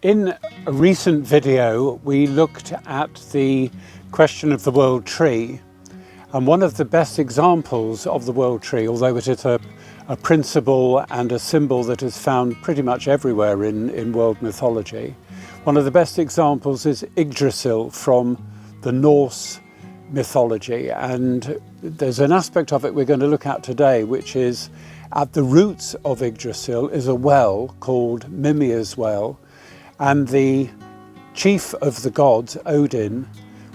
In a recent video, we looked at the question of the world tree, and one of the best examples of the world tree, although it is a principle and a symbol that is found pretty much everywhere in world mythology, one of the best examples is Yggdrasil from the Norse mythology. And there's an aspect of it we're going to look at today, which is at the roots of Yggdrasil is a well called Mimir's well. And the chief of the gods, Odin,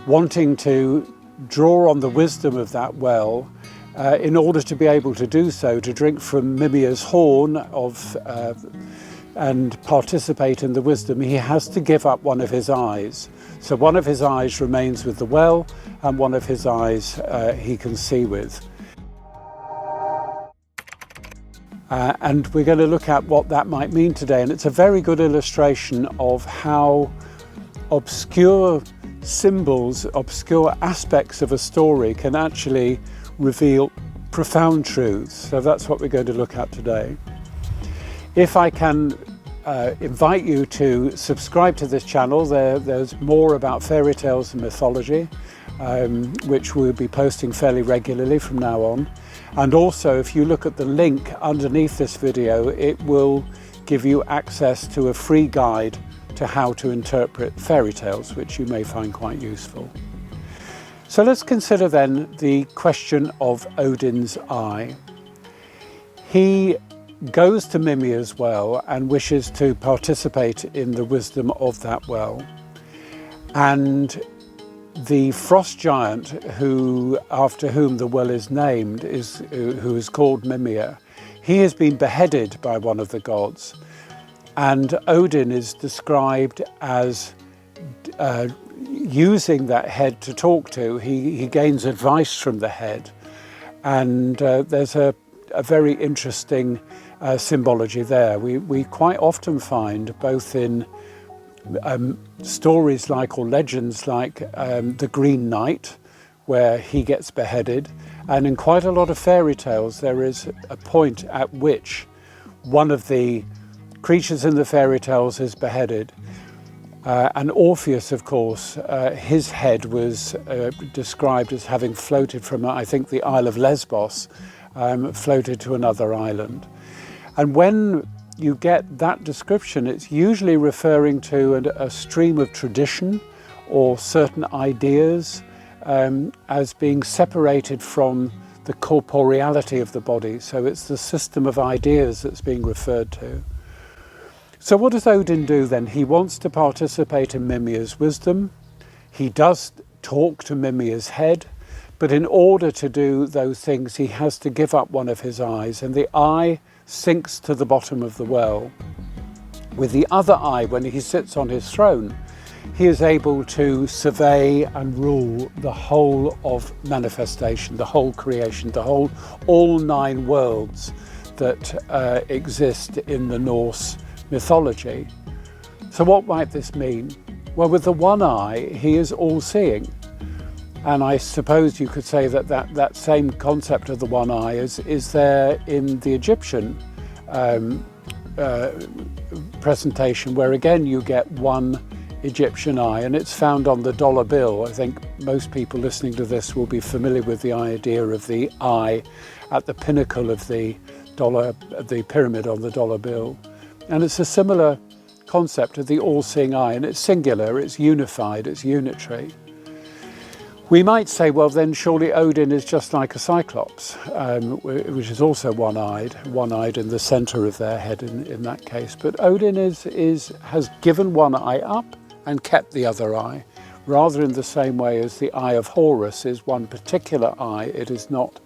wanting to draw on the wisdom of that well in order to be able to do so, to drink from Mimir's horn and participate in the wisdom, he has to give up one of his eyes. So one of his eyes remains with the well and one of his eyes he can see with. And we're going to look at what that might mean today. And it's a very good illustration of how obscure symbols, obscure aspects of a story can actually reveal profound truths. So that's what we're going to look at today. If I can invite you to subscribe to this channel, there's more about fairy tales and mythology, which we'll be posting fairly regularly from now on. And also, if you look at the link underneath this video, it will give you access to a free guide to how to interpret fairy tales, which you may find quite useful. So let's consider then the question of Odin's eye. He goes to Mimir's well and wishes to participate in the wisdom of that well. And the frost giant after whom the well is named who is called Mimir, he has been beheaded by one of the gods. And Odin is described as using that head to talk to. He gains advice from the head. And there's a very interesting symbology there. We quite often find, both in stories like, or legends like the Green Knight, where he gets beheaded, and in quite a lot of fairy tales there is a point at which one of the creatures in the fairy tales is beheaded. And Orpheus, of course, his head was described as having floated from, I think, the Isle of Lesbos, floated to another island. And when you get that description, it's usually referring to a stream of tradition or certain ideas as being separated from the corporeality of the body. So it's the system of ideas that's being referred to. So what does Odin do then? He wants to participate in Mimir's wisdom. He does talk to Mimir's head, but in order to do those things, he has to give up one of his eyes, and the eye sinks to the bottom of the well. With the other eye, when he sits on his throne, he is able to survey and rule the whole of manifestation, the whole creation, all 9 worlds that exist in the Norse mythology. So what might this mean? Well, with the one eye, he is all-seeing. And I suppose you could say that same concept of the one eye is there in the Egyptian presentation, where again you get one Egyptian eye, and it's found on the dollar bill. I think most people listening to this will be familiar with the idea of the eye at the pinnacle of the pyramid on the dollar bill. And it's a similar concept of the all-seeing eye, and it's singular, it's unified, it's unitary. We might say, well, then surely Odin is just like a cyclops, which is also one-eyed in the center of their head in that case. But Odin has given one eye up and kept the other eye, rather in the same way as the eye of Horus is one particular eye. It is not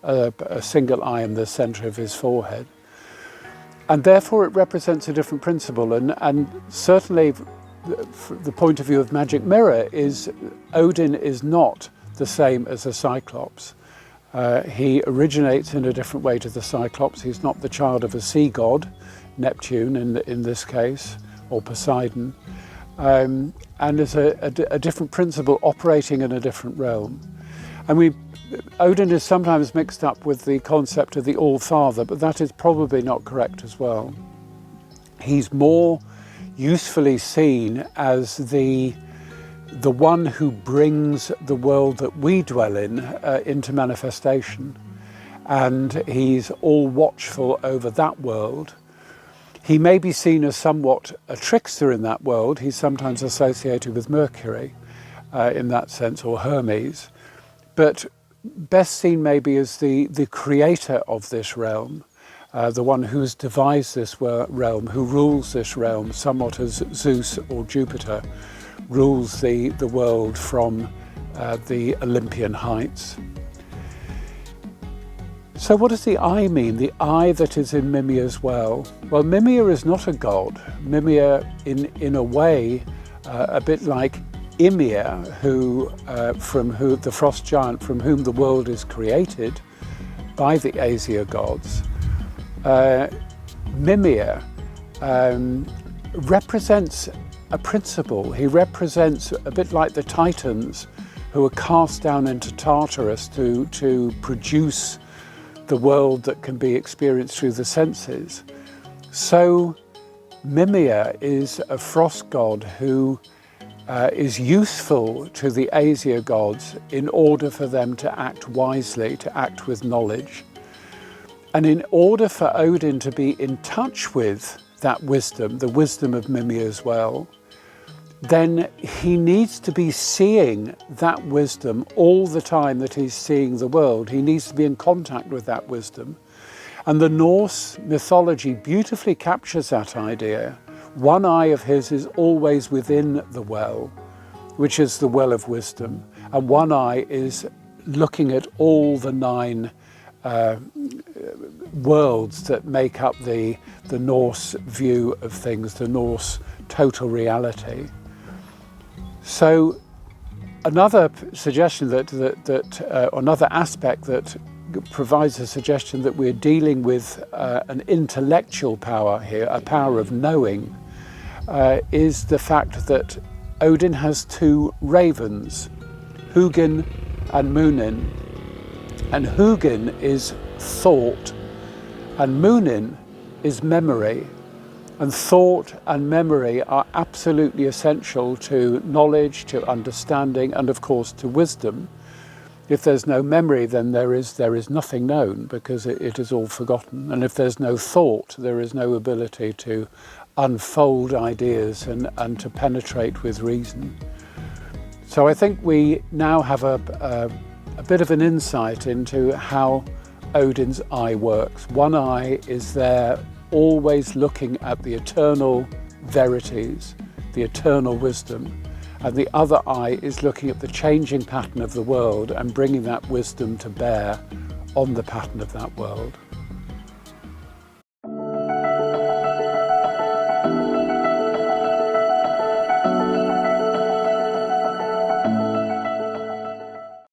a single eye in the center of his forehead. And therefore it represents a different principle, and certainly the point of view of Magic Mirror is Odin is not the same as a Cyclops. He originates in a different way to the Cyclops. He's not the child of a sea god, Neptune in this case, or Poseidon, and is a different principle operating in a different realm. And Odin is sometimes mixed up with the concept of the All-Father, but that is probably not correct as well. He's more usefully seen as the one who brings the world that we dwell in into manifestation. And he's all watchful over that world. He may be seen as somewhat a trickster in that world. He's sometimes associated with Mercury in that sense, or Hermes. But best seen maybe as the creator of this realm, the one who has devised this realm, who rules this realm, somewhat as Zeus or Jupiter rules the world from the Olympian heights. So what does the eye mean? The eye that is in Mimir's well? Well, Mimir is not a god. Mimir, in a way, a bit like Ymir, the frost giant from whom the world is created by the Aesir gods. Mimir represents a principle. He represents a bit like the Titans who are cast down into Tartarus to produce the world that can be experienced through the senses. So Mimir is a frost god who is useful to the Aesir gods in order for them to act wisely, to act with knowledge. And in order for Odin to be in touch with that wisdom, the wisdom of Mimir as well, then he needs to be seeing that wisdom all the time that he's seeing the world. He needs to be in contact with that wisdom. And the Norse mythology beautifully captures that idea. One eye of his is always within the well, which is the well of wisdom. And one eye is looking at all the 9 worlds that make up the Norse view of things, the Norse total reality. So another suggestion another aspect that provides a suggestion that we're dealing with an intellectual power here, a power of knowing, is the fact that Odin has 2 ravens, Huginn and Munninn. And Huginn is thought, and Munninn is memory. And thought and memory are absolutely essential to knowledge, to understanding, and of course to wisdom. If there's no memory, then there is nothing known, because it is all forgotten. And if there's no thought, there is no ability to unfold ideas and to penetrate with reason. So I think we now have a bit of an insight into how Odin's eye works. One eye is there always looking at the eternal verities, the eternal wisdom, and the other eye is looking at the changing pattern of the world and bringing that wisdom to bear on the pattern of that world.